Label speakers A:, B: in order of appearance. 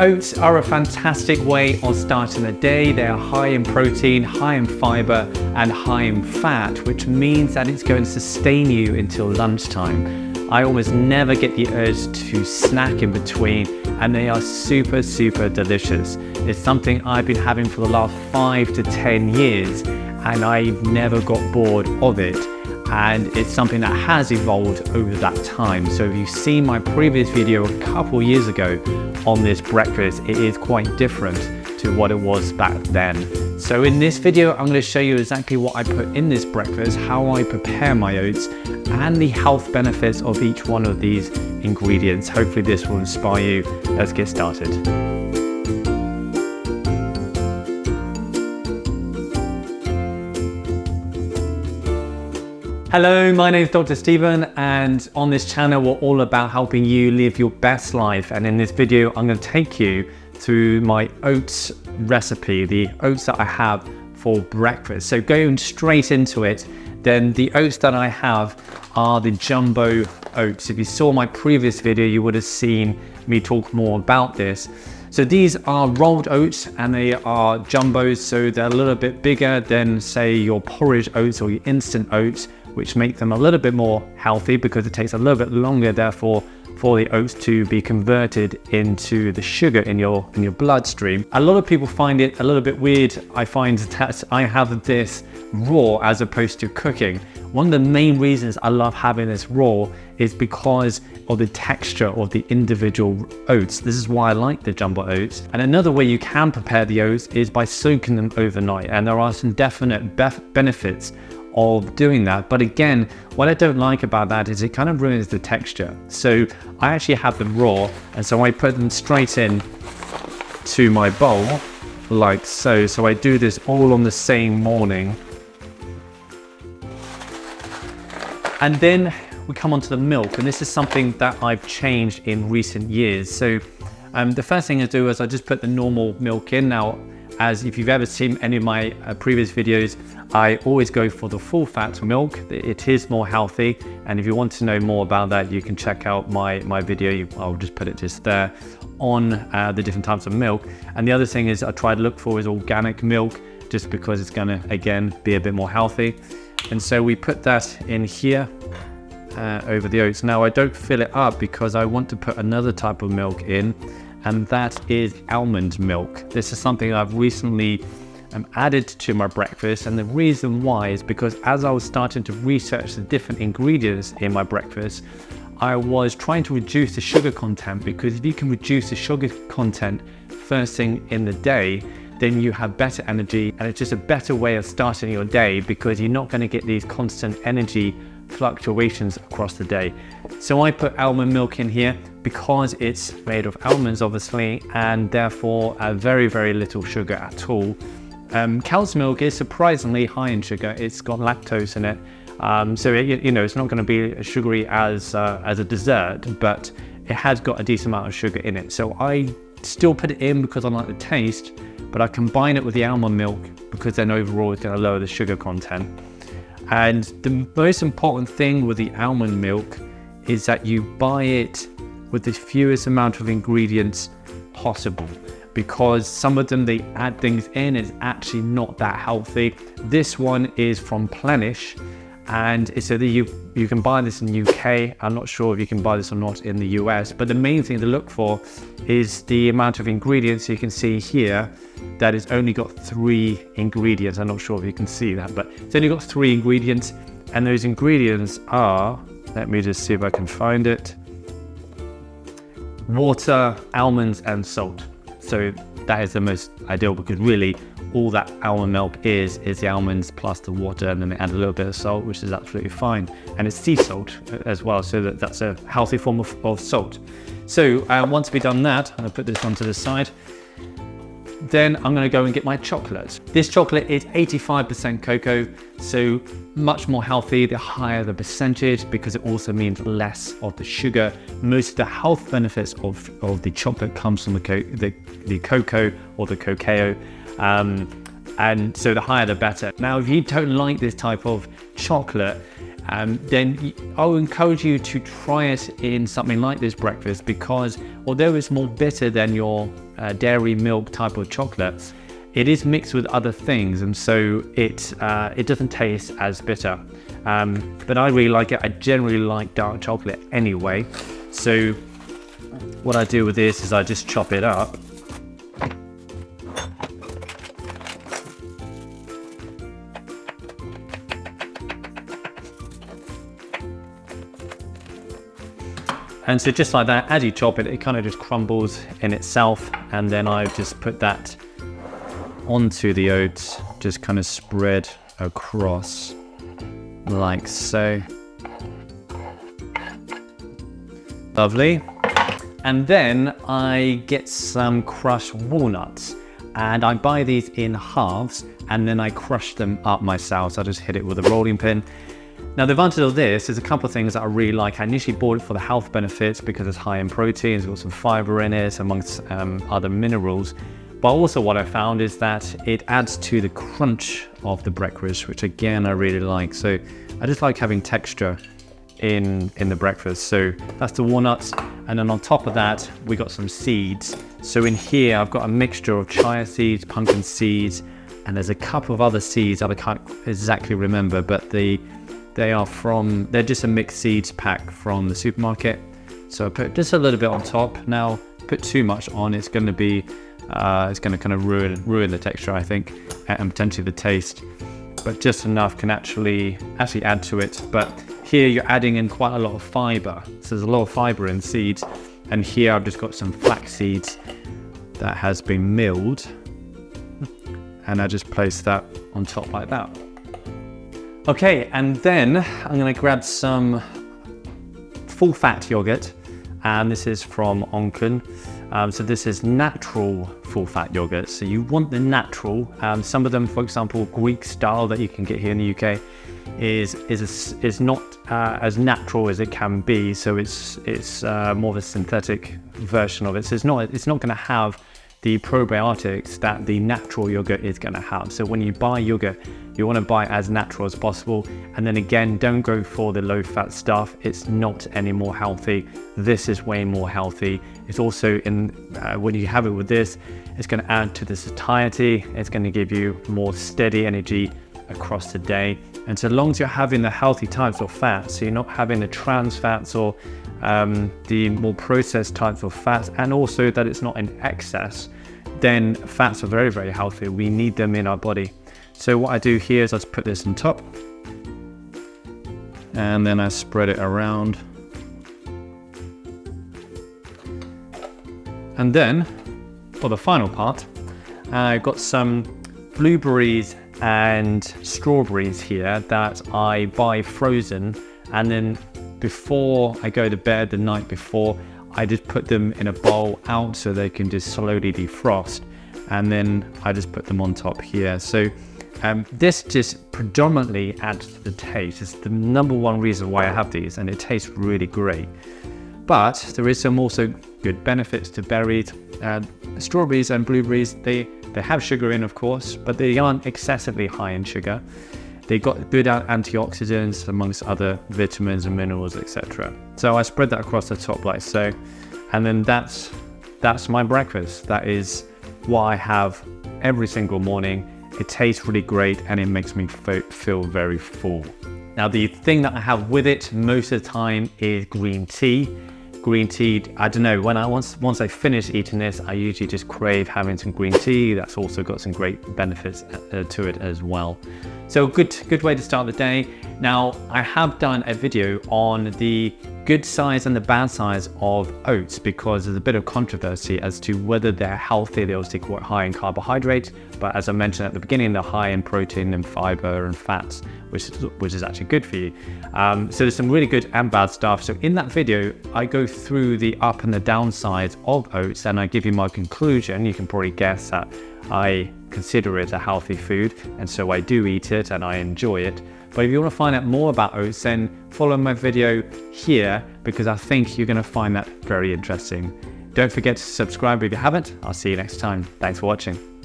A: Oats are a fantastic way of starting the day. They are high in protein, high in fiber, and high in fat, which means that it's going to sustain you until lunchtime. I almost never get the urge to snack in between, and they are super, super delicious. It's something I've been having for the last 5 to 10 years, and I've never got bored of it. And it's something that has evolved over that time. So if you've seen my previous video a couple years ago on this breakfast, it is quite different to what it was back then. So in this video, I'm going to show you exactly what I put in this breakfast, how I prepare my oats, and the health benefits of each one of these ingredients. Hopefully this will inspire you. Let's get started. Hello, my name is Dr. Steven, and on this channel we're all about helping you live your best life. And in this video I'm going to take you through my oats recipe, the oats that I have for breakfast. So going straight into it, then the oats that I have are the jumbo oats. If you saw my previous video, you would have seen me talk more about this. So these are rolled oats and they are jumbos, so they're a little bit bigger than say your porridge oats or your instant oats, which make them a little bit more healthy because it takes a little bit longer, therefore, for the oats to be converted into the sugar in your bloodstream. A lot of people find it a little bit weird. I find that I have this raw as opposed to cooking. One of the main reasons I love having this raw is because of the texture of the individual oats. This is why I like the jumbo oats. And another way you can prepare the oats is by soaking them overnight. And there are some definite benefits of doing that. But again, what I don't like about that is it kind of ruins the texture. So I actually have them raw, and so I put them straight in to my bowl like so. So I do this all on the same morning. And then we come onto the milk, and this is something that I've changed in recent years. So the first thing I do is I just put the normal milk in. Now, as if you've ever seen any of my previous videos, I always go for the full fat milk. It is more healthy, and if you want to know more about that, you can check out my video. I'll just put it just there on the different types of milk. And the other thing is I try to look for is organic milk, just because it's gonna, again, be a bit more healthy. And so we put that in here over the oats. Now I don't fill it up because I want to put another type of milk in, and that is almond milk. This is something I've recently added to my breakfast, and the reason why is because as I was starting to research the different ingredients in my breakfast, I was trying to reduce the sugar content, because if you can reduce the sugar content first thing in the day, then you have better energy, and it's just a better way of starting your day because you're not going to get these constant energy fluctuations across the day. So I put almond milk in here because it's made of almonds, obviously, and therefore very, very little sugar at all. Cow's milk is surprisingly high in sugar. It's got lactose in it, so it's not going to be as sugary as a dessert, but it has got a decent amount of sugar in it. So I still put it in because I like the taste, but I combine it with the almond milk because then overall it's going to lower the sugar content. And the most important thing with the almond milk is that you buy it with the fewest amount of ingredients possible, because some of them they add things in, it's actually not that healthy. This one is from Plenish, and so that you can buy this in the UK. I'm not sure if you can buy this or not in the US, but the main thing to look for is the amount of ingredients. You can see here that it's only got 3 ingredients. I'm not sure if you can see that, but it's only got 3 ingredients, and those ingredients are, let me just see if I can find it, water, almonds, and salt. So that is the most ideal, because really all that almond milk is the almonds plus the water, and then they add a little bit of salt, which is absolutely fine. And it's sea salt as well, so that's a healthy form of salt. So once we've done that, I'm going to put this onto the side. Then I'm going to go and get my chocolate. This chocolate is 85% cocoa, so much more healthy the higher the percentage, because it also means less of the sugar. Most of the health benefits of the chocolate comes from the cocoa or the cacao, and so the higher the better. Now, if you don't like this type of chocolate, then I'll encourage you to try it in something like this breakfast, because although it's more bitter than your dairy milk type of chocolate, it is mixed with other things, and so it doesn't taste as bitter. But I really like it. I generally like dark chocolate anyway. So what I do with this is I just chop it up. And so just like that, as you chop it, it kind of just crumbles in itself. And then I just put that onto the oats, just kind of spread across like so. Lovely. And then I get some crushed walnuts, and I buy these in halves, and then I crush them up myself. So I just hit it with a rolling pin. Now the advantage of this is a couple of things that I really like. I initially bought it for the health benefits because it's high in protein, it's got some fiber in it amongst other minerals. But also what I found is that it adds to the crunch of the breakfast, which again I really like. So I just like having texture in the breakfast. So that's the walnuts, and then on top of that we got some seeds. So in here I've got a mixture of chia seeds, pumpkin seeds, and there's a couple of other seeds that I can't exactly remember, but they're just a mixed seeds pack from the supermarket. So I put just a little bit on top. Now put too much on, it's going to kind of ruin the texture, I think, and potentially the taste. But just enough can actually add to it. But here you're adding in quite a lot of fiber. So there's a lot of fiber in seeds. And here I've just got some flax seeds that has been milled. And I just place that on top like that. Okay, and then I'm going to grab some full fat yogurt, and this is from Onken. So this is natural full fat yogurt. So you want the natural. Some of them, for example, Greek style that you can get here in the UK, is not as natural as it can be. So it's more of a synthetic version of it. So it's not going to have the probiotics that the natural yogurt is going to have. So when you buy yogurt, you want to buy as natural as possible. And then again, don't go for the low fat stuff. It's not any more healthy. This is way more healthy. It's also when you have it with this, it's going to add to the satiety. It's going to give you more steady energy across the day. And so long as you're having the healthy types of fats, so you're not having the trans fats or the more processed types of fats, and also that it's not in excess, then fats are very, very healthy. We need them in our body. So what I do here is I just put this on top, and then I spread it around. And then for the final part, I've got some blueberries and strawberries here that I buy frozen, and then before I go to bed the night before, I just put them in a bowl out so they can just slowly defrost, and then I just put them on top here. So this just predominantly adds to the taste. It's the number one reason why I have these, and it tastes really great. But there is some also good benefits to berries. Strawberries and blueberries, they have sugar in, of course, but they aren't excessively high in sugar. They got good antioxidants amongst other vitamins and minerals, etc. So I spread that across the top like so, and then that's my breakfast. That is what I have every single morning. It tastes really great, and it makes me feel very full. Now the thing that I have with it most of the time is green tea. Green tea, I don't know, once I finish eating this, I usually just crave having some green tea. That's also got some great benefits to it as well. So good way to start the day. Now I have done a video on the good size and the bad size of oats, because there's a bit of controversy as to whether they're healthy. They're obviously quite high in carbohydrates, but as I mentioned at the beginning, they're high in protein and fiber and fats, which is actually good for you. So there's some really good and bad stuff. So in that video, I go through the up and the downsides of oats, and I give you my conclusion. You can probably guess that I consider it a healthy food, and so I do eat it and I enjoy it. But if you want to find out more about oats, then follow my video here, because I think you're going to find that very interesting. Don't forget to subscribe if you haven't. I'll see you next time. Thanks for watching.